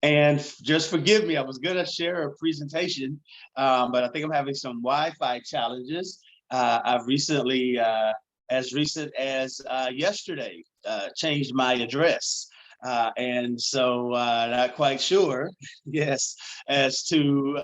And just forgive me, I was gonna share a presentation, but I think I'm having some Wi-Fi challenges. I've recently, as recent as yesterday, changed my address. And so not quite sure, yes, as to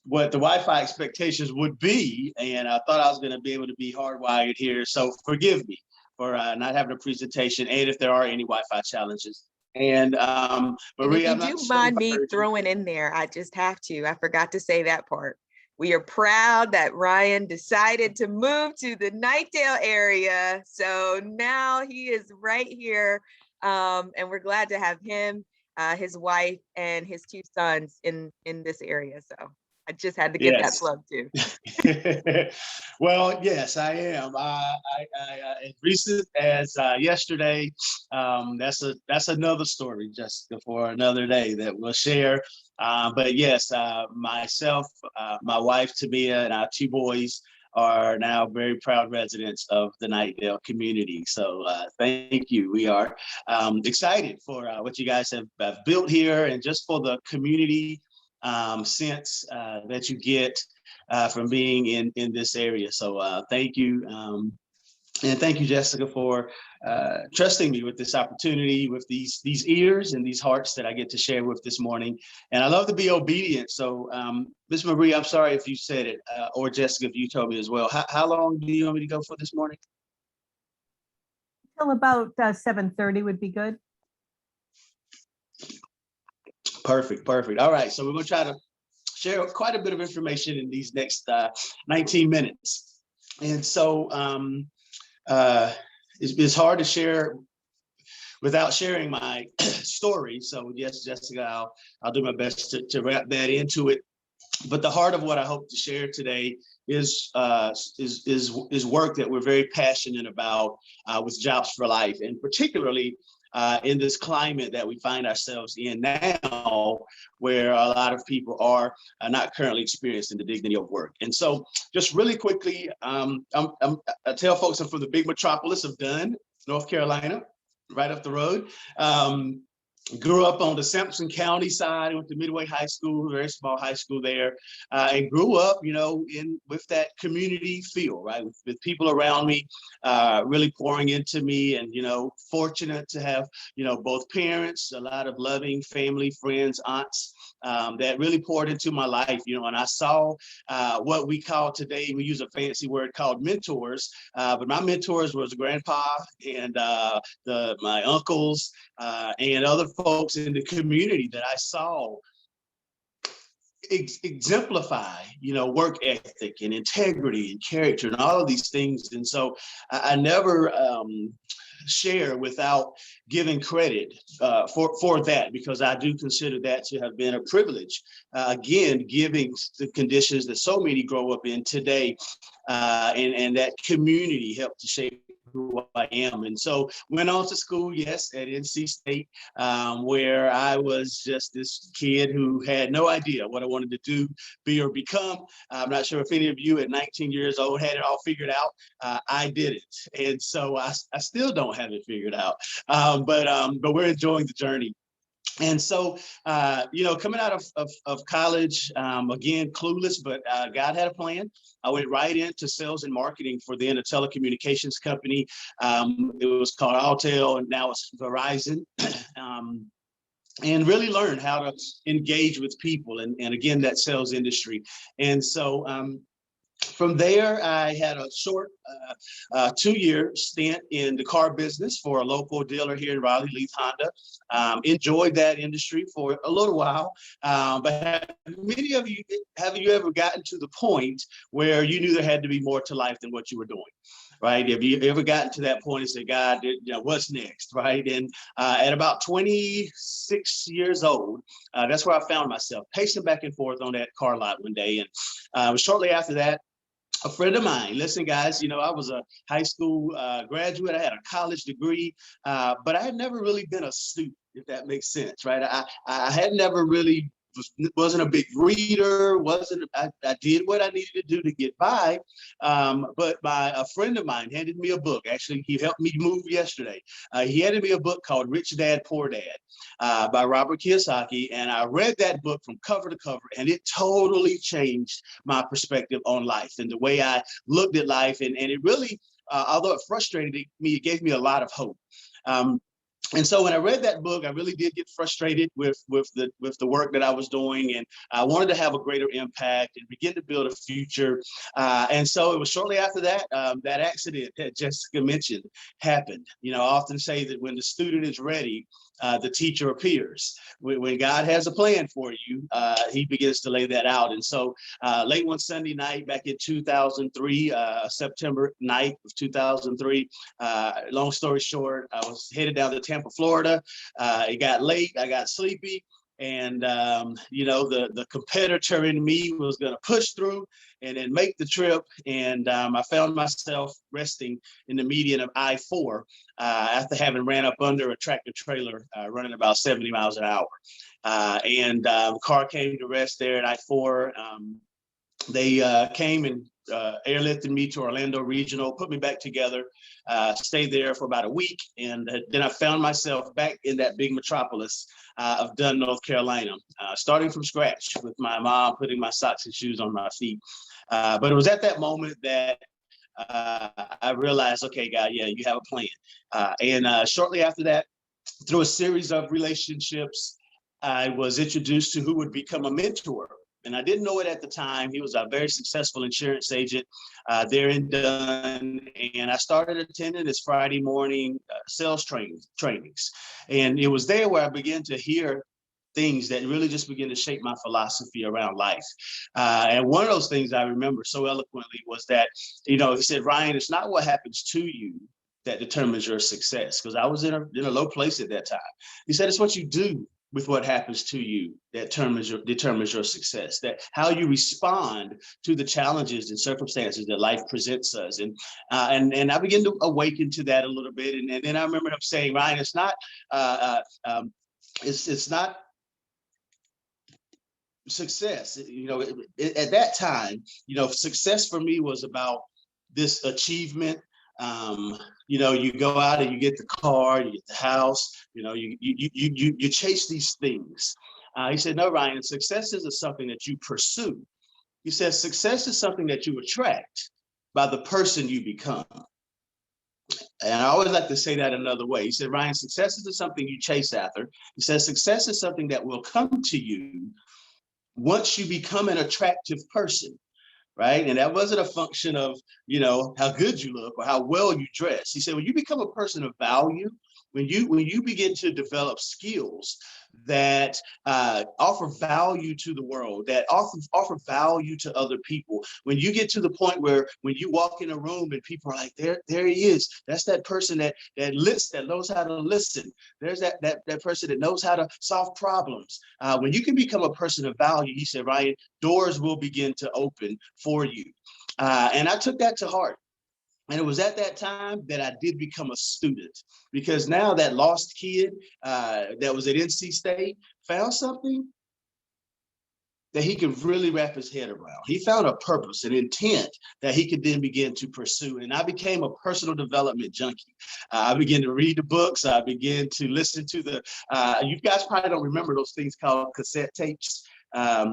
what the Wi-Fi expectations would be. And I thought I was gonna be able to be hardwired here. So forgive me for not having a presentation and if there are any Wi-Fi challenges. And And if Maria, you I'm not do sure if mind I me heard you. throwing in there, I just have to. I forgot to say that part. We are proud that Ryan decided to move to the Knightdale area. So now he is right here. And we're glad to have him, his wife, and his two sons in this area. So I just had to get that Yes. plug too. Well, yes, I am. As recent as yesterday, that's another story, Jessica, for another day that we'll share. But yes, myself, my wife Tamia, and our two boys are now very proud residents of the Knightdale community. So thank you. We are excited for what you guys have built here, and just for the community sense that you get from being in this area. So thank you. And thank you, Jessica, for trusting me with this opportunity, with these ears and these hearts that I get to share with this morning. And I love to be obedient. So Ms. Marie, I'm sorry if you said it, or Jessica, if you told me as well. How long do you want me to go for this morning? Till about 7:30 would be good. Perfect, perfect. All right, so we're gonna try to share quite a bit of information in these next 19 minutes. And so it's hard to share without sharing my story. So yes, Jessica, I'll do my best to wrap that into it. But the heart of what I hope to share today is work that we're very passionate about with Jobs for Life, and particularly in this climate that we find ourselves in now, where a lot of people are not currently experiencing the dignity of work. And so just really quickly, I tell folks I'm from the big metropolis of Dunn, North Carolina, right up the road. Grew up on the Sampson County side, went to Midway High School, very small high school there, and grew up, with that community feel, right? With people around me, really pouring into me, and, fortunate to have, both parents, a lot of loving family, friends, aunts, that really poured into my life, and I saw what we call today, we use a fancy word called mentors, but my mentors was grandpa and my uncles and other folks in the community that I saw exemplify, work ethic and integrity and character and all of these things. And so I never share without giving credit for that, because I do consider that to have been a privilege. Again, giving the conditions that so many grow up in today, and that community helped to shape who I am. And so went on to school, yes, at NC State, where I was just this kid who had no idea what I wanted to do, be, or become. I'm not sure if any of you at 19 years old had it all figured out. I didn't. And so I still don't have it figured out. But we're enjoying the journey. And so, coming out of college, again, clueless, but God had a plan. I went right into sales and marketing for then a telecommunications company. It was called Altel, and now it's Verizon. And really learned how to engage with people, and again, that sales industry. And so, from there, I had a short 2-year stint in the car business for a local dealer here in Raleigh, Leith Honda. Enjoyed that industry for a little while, but have you ever gotten to the point where you knew there had to be more to life than what you were doing? Right? Have you ever gotten to that point and said, God, what's next? Right? And at about 26 years old, that's where I found myself pacing back and forth on that car lot one day. And shortly after that, a friend of mine, listen, guys, I was a high school graduate. I had a college degree, but I had never really been a student, if that makes sense, right? I had never really wasn't a big reader, I did what I needed to do to get by. But a friend of mine handed me a book. Actually, he helped me move yesterday. He handed me a book called Rich Dad, Poor Dad by Robert Kiyosaki. And I read that book from cover to cover, and it totally changed my perspective on life and the way I looked at life. And it really, although it frustrated me, it gave me a lot of hope. And so when I read that book, I really did get frustrated with the work that I was doing, and I wanted to have a greater impact and begin to build a future. And so it was shortly after that that accident that Jessica mentioned happened. You know, I often say that when the student is ready, the teacher appears. When God has a plan for you, he begins to lay that out. And so late one Sunday night back in 2003, September 9th of 2003, long story short, I was headed down to Tampa, Florida. It got late, I got sleepy. And, you know, the competitor in me was going to push through and then make the trip. And I found myself resting in the median of I-4 after having ran up under a tractor trailer running about 70 miles an hour. And the car came to rest there at I-4. They came and airlifted me to Orlando Regional, put me back together, stayed there for about a week. And then I found myself back in that big metropolis of Dunn, North Carolina, starting from scratch with my mom putting my socks and shoes on my feet. But it was at that moment that I realized, okay, God, yeah, you have a plan. And shortly after that, through a series of relationships, I was introduced to who would become a mentor. And I didn't know it at the time. He was a very successful insurance agent there in Dunn. And I started attending his Friday morning sales trainings. And it was there where I began to hear things that really just began to shape my philosophy around life. And one of those things I remember so eloquently was that, you know, he said, Ryan, it's not what happens to you that determines your success. Because I was in a low place at that time. He said, it's what you do with what happens to you that determines your success, that how you respond to the challenges and circumstances that life presents us. And I began to awaken to that a little bit. And then I remember him saying, Ryan, it's not it's not success. You know, at that time, you know, success for me was about this achievement. You know, you go out and you get the car, you get the house, you know, you chase these things. He said, no, Ryan, success isn't something that you pursue. He says, success is something that you attract by the person you become. And I always like to say that another way. He said, Ryan, success isn't something you chase after. He says, success is something that will come to you once you become an attractive person. Right. And that wasn't a function of, you know, how good you look or how well you dress. He said, when you become a person of value, when you begin to develop skills that offer value to the world, that offer value to other people, when you get to the point where when you walk in a room and people are like, there he is, that's that person that knows how to listen. There's that person that knows how to solve problems. When you can become a person of value, he said, Ryan, doors will begin to open for you. And I took that to heart. And it was at that time that I did become a student, because now that lost kid that was at NC State found something that he could really wrap his head around. He found a purpose, an intent that he could then begin to pursue. And I became a personal development junkie. I began to read the books. I began to listen to you guys probably don't remember those things called cassette tapes.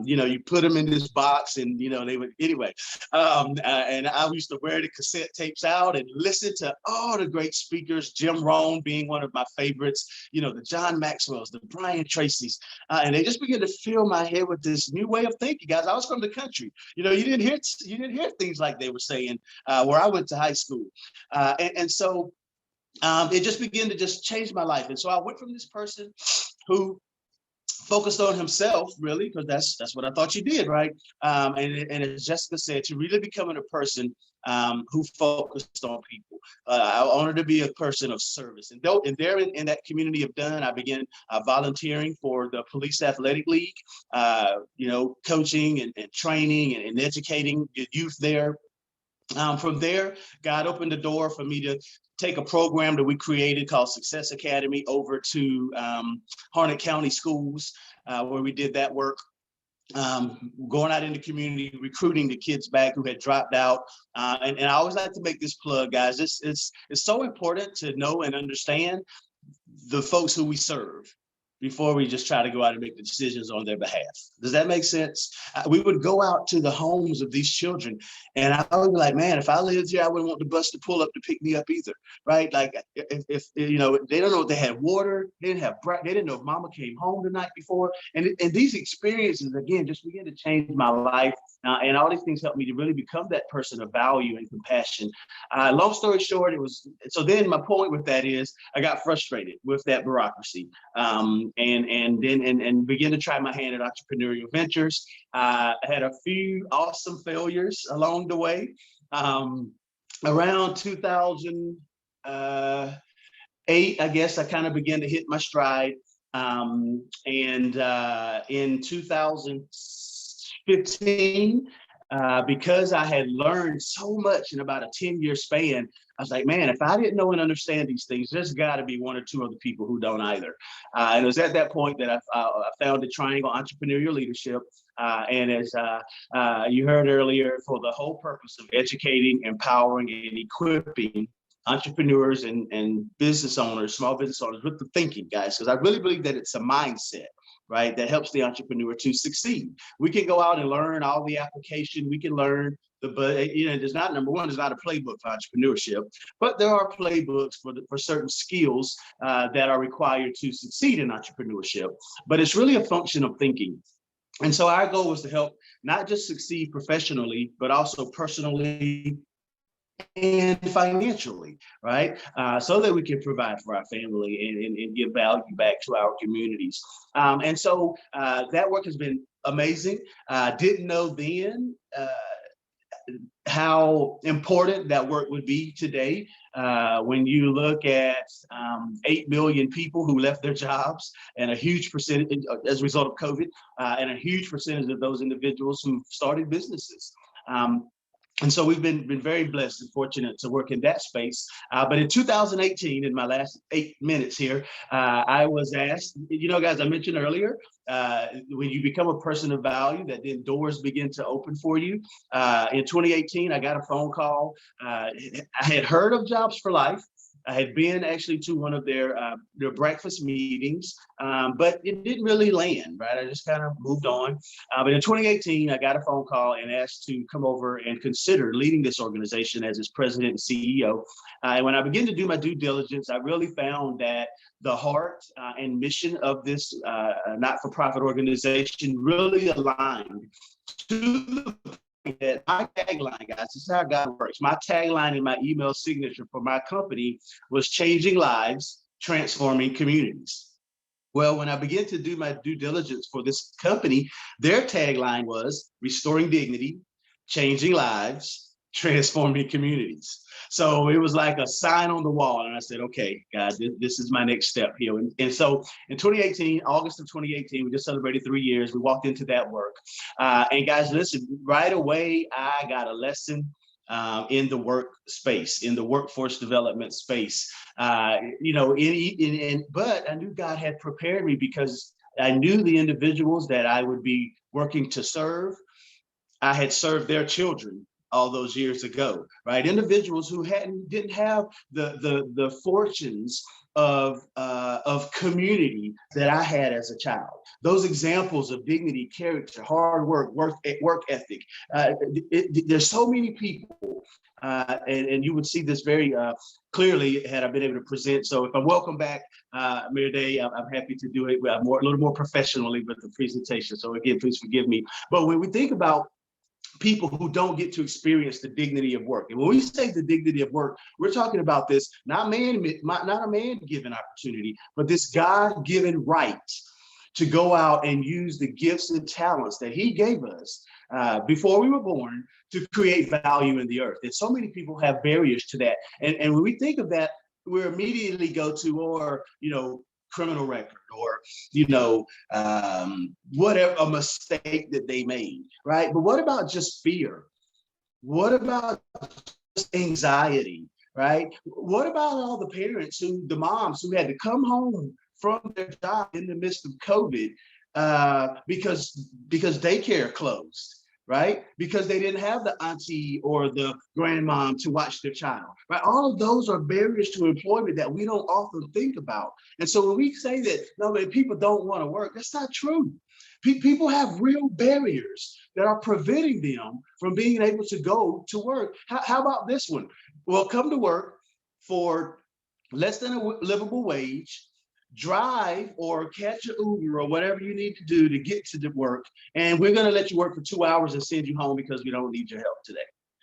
You know, you put them in this box and, you know, they would, anyway. And I used to wear the cassette tapes out and listen to all the great speakers, Jim Rohn being one of my favorites, you know, the John Maxwell's, the Brian Tracy's, and they just began to fill my head with this new way of thinking, guys. I was from the country. You know, you didn't hear things like they were saying where I went to high school. And so it just began to just change my life. And so I went from this person who focused on himself, really, because that's what I thought you did, right? And as Jessica said, to really becoming a person who focused on people. I wanted to be a person of service. And there in that community of Dunn, I began volunteering for the Police Athletic League, you know, coaching and training and educating the youth there. From there, God opened the door for me to take a program that we created called Success Academy over to Harnett County Schools, where we did that work. Going out in the community, recruiting the kids back who had dropped out. And I always like to make this plug, guys. It's so important to know and understand the folks who we serve before we just try to go out and make the decisions on their behalf. Does that make sense? We would go out to the homes of these children, and I would be like, man, if I lived here, I wouldn't want the bus to pull up to pick me up either, right? Like, if you know, they don't know if they had water, they didn't have, they didn't know if mama came home the night before, and these experiences, again, just begin to change my life, and all these things helped me to really become that person of value and compassion. Long story short, it was, so then my point with that is, I got frustrated with that bureaucracy. And then begin to try my hand at entrepreneurial ventures. I had a few awesome failures along the way. Around 2008, I guess I kind of began to hit my stride. And in 2015, because I had learned so much in about a 10-year span, I was like, man, if I didn't know and understand these things, there's got to be one or two other people who don't either. And it was at that point that I founded Triangle Entrepreneurial Leadership. And as you heard earlier, for the whole purpose of educating, empowering, and equipping entrepreneurs and business owners, small business owners, with the thinking, guys, because I really believe that it's a mindset, right, that helps the entrepreneur to succeed. We can go out and learn all the application. We can learn but you know, there's not, number one, there's not a playbook for entrepreneurship, but there are playbooks for certain skills that are required to succeed in entrepreneurship. But it's really a function of thinking. And so our goal was to help not just succeed professionally, but also personally and financially, right? So that we can provide for our family and give value back to our communities. And so that work has been amazing. Didn't know then how important that work would be today. When you look at 8 million people who left their jobs, and a huge percentage as a result of COVID, and a huge percentage of those individuals who started businesses. And so we've been very blessed and fortunate to work in that space. But in 2018, in my last 8 minutes here, I was asked, you know, guys, I mentioned earlier, when you become a person of value, that then doors begin to open for you. In 2018, I got a phone call. I had heard of Jobs for Life. I had been actually to one of their breakfast meetings, but it didn't really land, right? I just kind of moved on. But in 2018, I got a phone call and asked to come over and consider leading this organization as its president and CEO. And when I began to do my due diligence, I really found that the heart and mission of this not-for-profit organization really aligned to the that my tagline, guys, this is how God works. My tagline in my email signature for my company was changing lives, transforming communities. Well, when I began to do my due diligence for this company, their tagline was restoring dignity, changing lives, transforming communities. So it was like a sign on the wall. And I said, okay, God, this is my next step here. And so in 2018, August of 2018, we just celebrated 3 years. We walked into that work. And guys, listen, right away, I got a lesson in the work space, in the workforce development space. You know, but I knew God had prepared me because I knew the individuals that I would be working to serve. I had served their children all those years ago, right? Individuals who didn't have the fortunes of community that I had as a child. Those examples of dignity, character, hard work, work ethic. There's so many people, and you would see this very clearly had I been able to present. So if I'm welcome back, Mayor Day, I'm happy to do it a little more professionally with the presentation. So again, please forgive me. But when we think about people who don't get to experience the dignity of work. And when we say the dignity of work, we're talking about this, not a man-given opportunity, but this God-given right to go out and use the gifts and talents that he gave us before we were born to create value in the earth. And so many people have barriers to that. And when we think of that, we immediately go to, or, you know, criminal record, or, you know, whatever, a mistake that they made, right? But what about just fear? What about just anxiety? right? What about all the parents the moms who had to come home from their job in the midst of COVID because daycare closed, right? Because they didn't have the auntie or the grandmom to watch their child, right? All of those are barriers to employment that we don't often think about. And so when we say that, no, that people don't want to work, that's not true. People have real barriers that are preventing them from being able to go to work. How about this one? Well, come to work for less than a livable wage, drive or catch an Uber or whatever you need to do to get to the work, and we're going to let you work for 2 hours and send you home because we don't need your help today,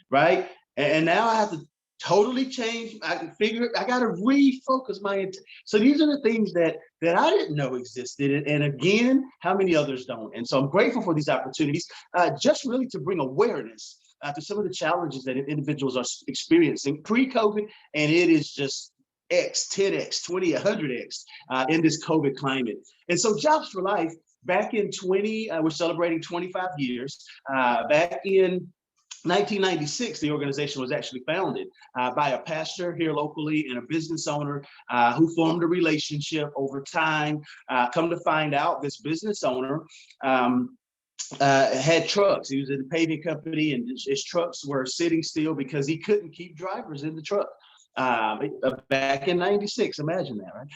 right? And now I have to totally change. I can figure. I got to refocus my. So these are the things that I didn't know existed, and again, how many others don't. And so I'm grateful for these opportunities, just really to bring awareness to some of the challenges that individuals are experiencing pre-COVID, and it is just X, 10X, 20, 100X in this COVID climate. And so Jobs for Life, back in we're celebrating 25 years. Back in 1996, the organization was actually founded by a pastor here locally and a business owner who formed a relationship over time. Come to find out, this business owner had trucks. He was in a paving company, and his trucks were sitting still because he couldn't keep drivers in the truck. Back in 96, imagine that, right?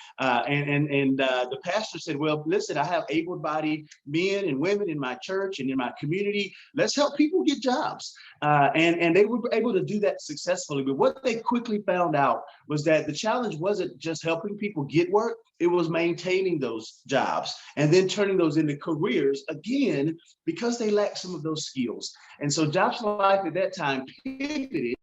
And the pastor said, well, listen, I have able-bodied men and women in my church and in my community. Let's help people get jobs. And they were able to do that successfully. But what they quickly found out was that the challenge wasn't just helping people get work, it was maintaining those jobs and then turning those into careers, again, because they lacked some of those skills. And so Jobs for Life at that time pivoted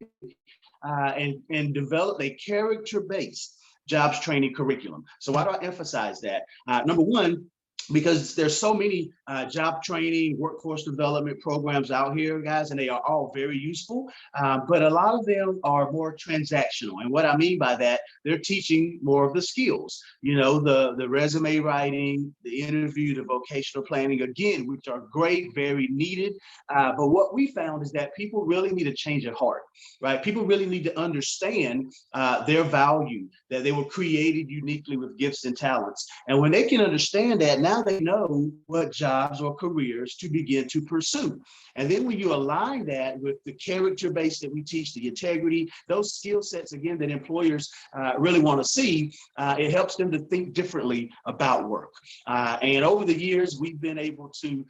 and develop a character-based jobs training curriculum. So why do I emphasize that? Number one, because there's so many job training, workforce development programs out here, guys, and they are all very useful, but a lot of them are more transactional. And what I mean by that, they're teaching more of the skills, you know, the resume writing, the interview, the vocational planning, again, which are great, very needed. But what we found is that people really need a change at heart, right? People really need to understand their value, that they were created uniquely with gifts and talents. And when they can understand that, now they know what jobs or careers to begin to pursue. And then when you align that with the character base that we teach, the integrity, those skill sets, again, that employers really want to see, it helps them to think differently about work. And over the years, we've been able to,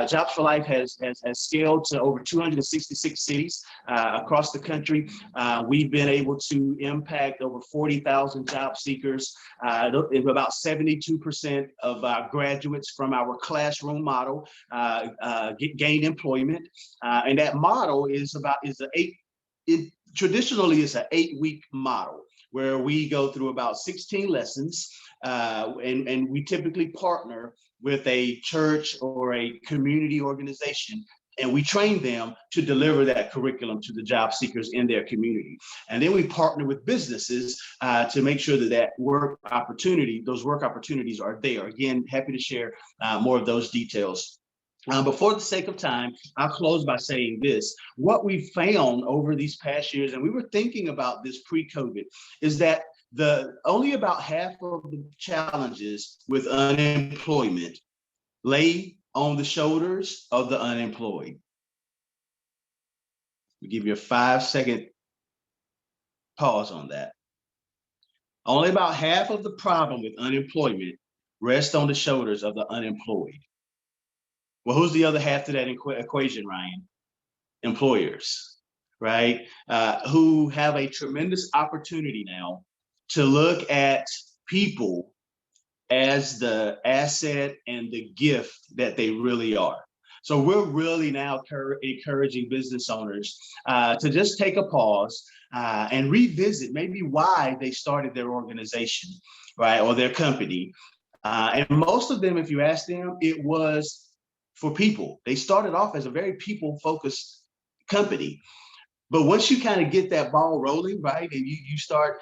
Jobs for Life has scaled to over 266 cities across the country. We've been able to impact over 40,000 job seekers, about 72% of our graduates from our classroom model gain employment. And that model traditionally is an 8-week model where we go through about 16 lessons, and we typically partner with a church or a community organization, and we train them to deliver that curriculum to the job seekers in their community. And then we partner with businesses to make sure that those work opportunities are there. Again, happy to share more of those details. But for the sake of time, I'll close by saying this. What we found over these past years, and we were thinking about this pre-COVID, is that only about half of the challenges with unemployment lay on the shoulders of the unemployed. We'll give you a 5-second pause on that. Only about half of the problem with unemployment rests on the shoulders of the unemployed. Well, who's the other half to that equation, Ryan? Employers, right? Who have a tremendous opportunity now to look at people as the asset and the gift that they really are. So we're really now encouraging business owners to just take a pause and revisit maybe why they started their organization, right, or their company. And most of them, if you ask them, it was for people. They started off as a very people-focused company. But once you kind of get that ball rolling, right, and you start,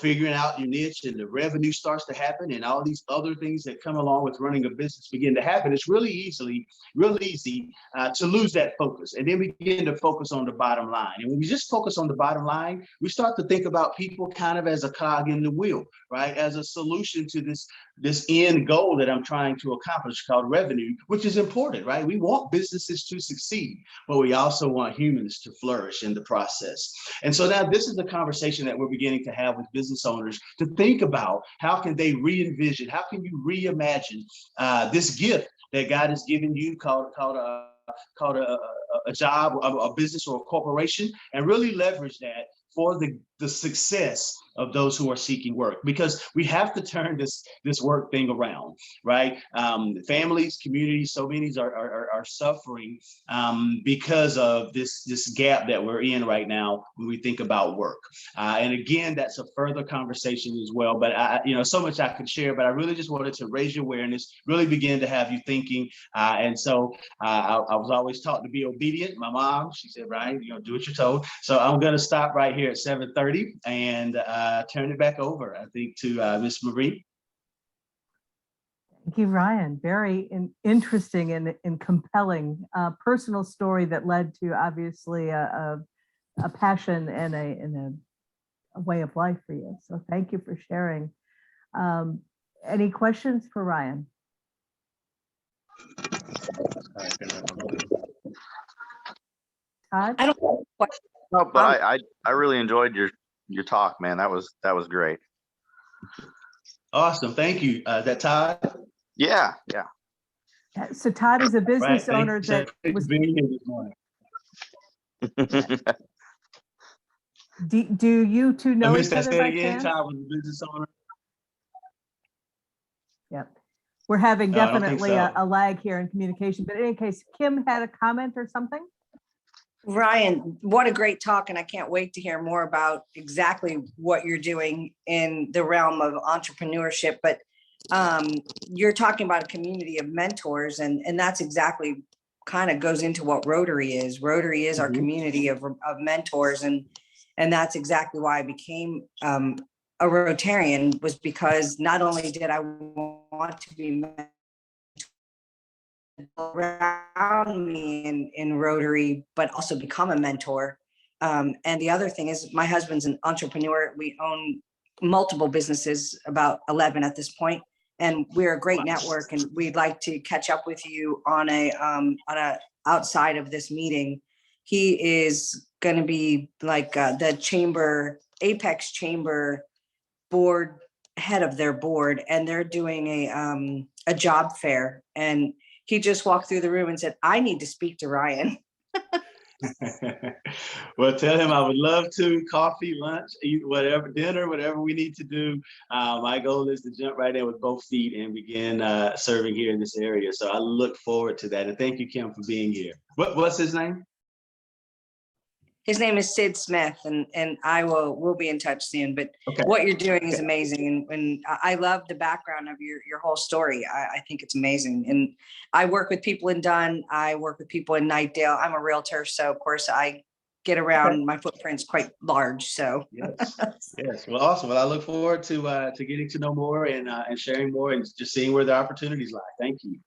figuring out your niche and the revenue starts to happen and all these other things that come along with running a business begin to happen, it's real easy to lose that focus. And then we begin to focus on the bottom line. And when we just focus on the bottom line, we start to think about people kind of as a cog in the wheel, right, as a solution to this end goal that I'm trying to accomplish called revenue, which is important, right? We want businesses to succeed, but we also want humans to flourish in the process. And so now this is the conversation that we're beginning to have with business owners to think about how can they re-envision, how can you reimagine this gift that God has given you called a job, a business, or a corporation, and really leverage that for the success of those who are seeking work, because we have to turn this work thing around, right? Families, communities, so many are suffering because of this gap that we're in right now when we think about work. And again, that's a further conversation as well. But so much I could share, but I really just wanted to raise your awareness, really begin to have you thinking. And so I was always taught to be obedient. My mom, she said, Ryan, do what you're told. So I'm going to stop right here at 7:30 and turn it back over, I think, to Miss Marie. Thank you, Ryan. Very interesting and compelling personal story that led to obviously a passion and a way of life for you. So thank you for sharing. Any questions for Ryan? Todd? I don't know. No, but I really enjoyed your talk, man. That was great. Awesome. Thank you. Is that Todd? Yeah. So Todd is a business Right. owner that was. Being here this morning. Do you two know I each missed that. other Say by it again. chance? Todd was a business owner. Yep. We're having No, I don't think definitely so. a lag here in communication, but in any case, Kim had a comment or something? Ryan, what a great talk, and I can't wait to hear more about exactly what you're doing in the realm of entrepreneurship. But you're talking about a community of mentors, and that's exactly kind of goes into what Rotary is. Rotary is our community of mentors, and that's exactly why I became a Rotarian, was because not only did I want to be around me in Rotary, but also become a mentor. And the other thing is my husband's an entrepreneur. We own multiple businesses, about 11 at this point, and we're a great network, and we'd like to catch up with you on a outside of this meeting. He is going to be like the chamber, Apex Chamber board, head of their board, and they're doing a job fair, and he just walked through the room and said, I need to speak to Ryan. Well, tell him I would love to. Coffee, lunch, eat whatever, dinner, whatever we need to do. My goal is to jump right in with both feet and begin serving here in this area. So I look forward to that. And thank you, Kim, for being here. What's his name? His name is Sid Smith, and we'll be in touch soon. But Okay. what you're doing is amazing, and I love the background of your whole story. I think it's amazing, and I work with people in Dunn. I work with people in Nightdale. I'm a realtor, so of course I get around. Okay. My footprint's quite large. So yes. Well, awesome. Well, I look forward to getting to know more and sharing more and just seeing where the opportunities lie. Thank you.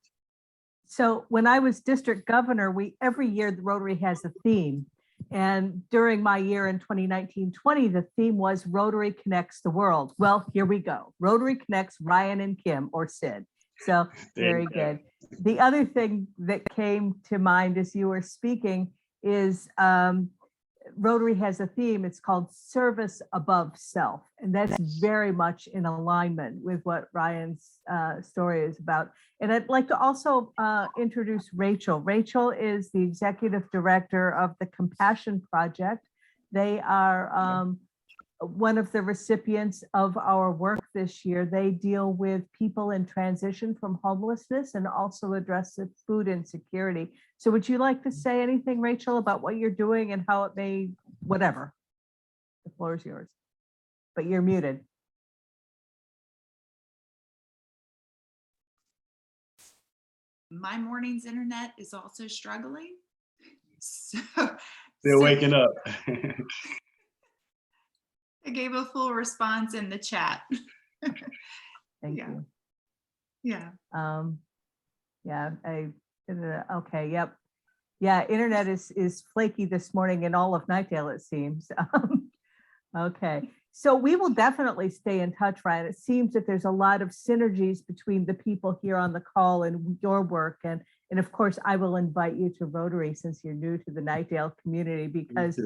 So when I was district governor, every year the Rotary has a theme. And during my year in 2019-20, the theme was Rotary Connects the World. Well, here we go. Rotary connects Ryan and Kim, or Sid. So very good. The other thing that came to mind as you were speaking is Rotary has a theme. It's called Service Above Self. And that's very much in alignment with what Ryan's story is about. And I'd like to also introduce Rachel. Rachel is the executive director of the Compassion Project. They are one of the recipients of our work this year. They deal with people in transition from homelessness and also address the food insecurity. So would you like to say anything, Rachel, about what you're doing and how it may, whatever? The floor is yours, but you're muted. My morning's internet is also struggling. So They're So waking up. I gave a full response in the chat. Thank Yeah. you. Yeah. Yeah, okay, yep. Yeah, internet is flaky this morning in all of Nightdale, it seems. Okay, so we will definitely stay in touch, Ryan. It seems that there's a lot of synergies between the people here on the call and your work. And of course, I will invite you to Rotary since you're new to the Nightdale community, because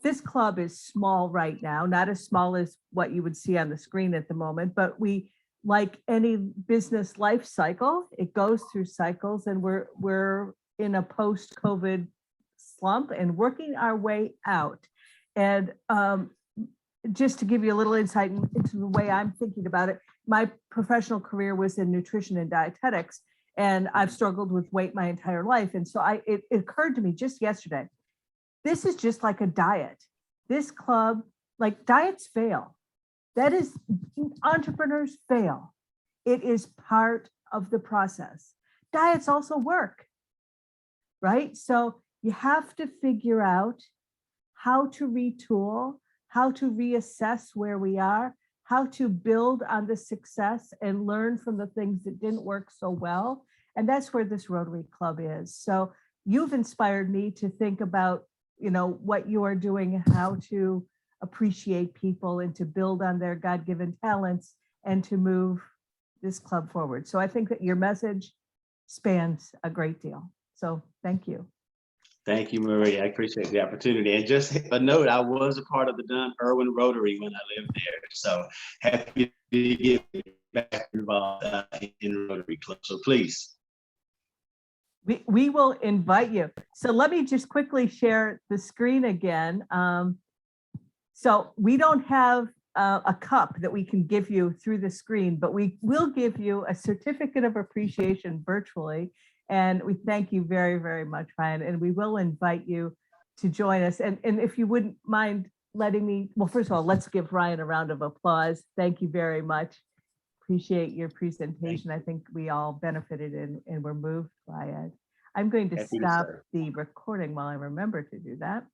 this club is small right now, not as small as what you would see on the screen at the moment, but we, like any business life cycle, it goes through cycles, and we're in a post-COVID slump and working our way out. And just to give you a little insight into the way I'm thinking about it, my professional career was in nutrition and dietetics, and I've struggled with weight my entire life. And so it occurred to me just yesterday, this is just like a diet. This club, like, diets fail. That is, entrepreneurs fail. It is part of the process. Diets also work, right? So you have to figure out how to retool, how to reassess where we are, how to build on the success and learn from the things that didn't work so well. And that's where this Rotary Club is. So you've inspired me to think about, what you are doing, how to appreciate people and to build on their God-given talents and to move this club forward. So I think that your message spans a great deal. So thank you. Thank you, Marie. I appreciate the opportunity. And just a note, I was a part of the Dunn Irwin Rotary when I lived there. So happy to get back involved in Rotary Club. So please. We will invite you. So let me just quickly share the screen again. So we don't have a cup that we can give you through the screen, but we will give you a certificate of appreciation virtually. And we thank you very, very much, Ryan. And we will invite you to join us. And if you wouldn't mind letting me, well, first of all, let's give Ryan a round of applause. Thank you very much. Appreciate your presentation. I think we all benefited and were moved by it. I'm going to Happy to stop serve. the recording while I remember to do that.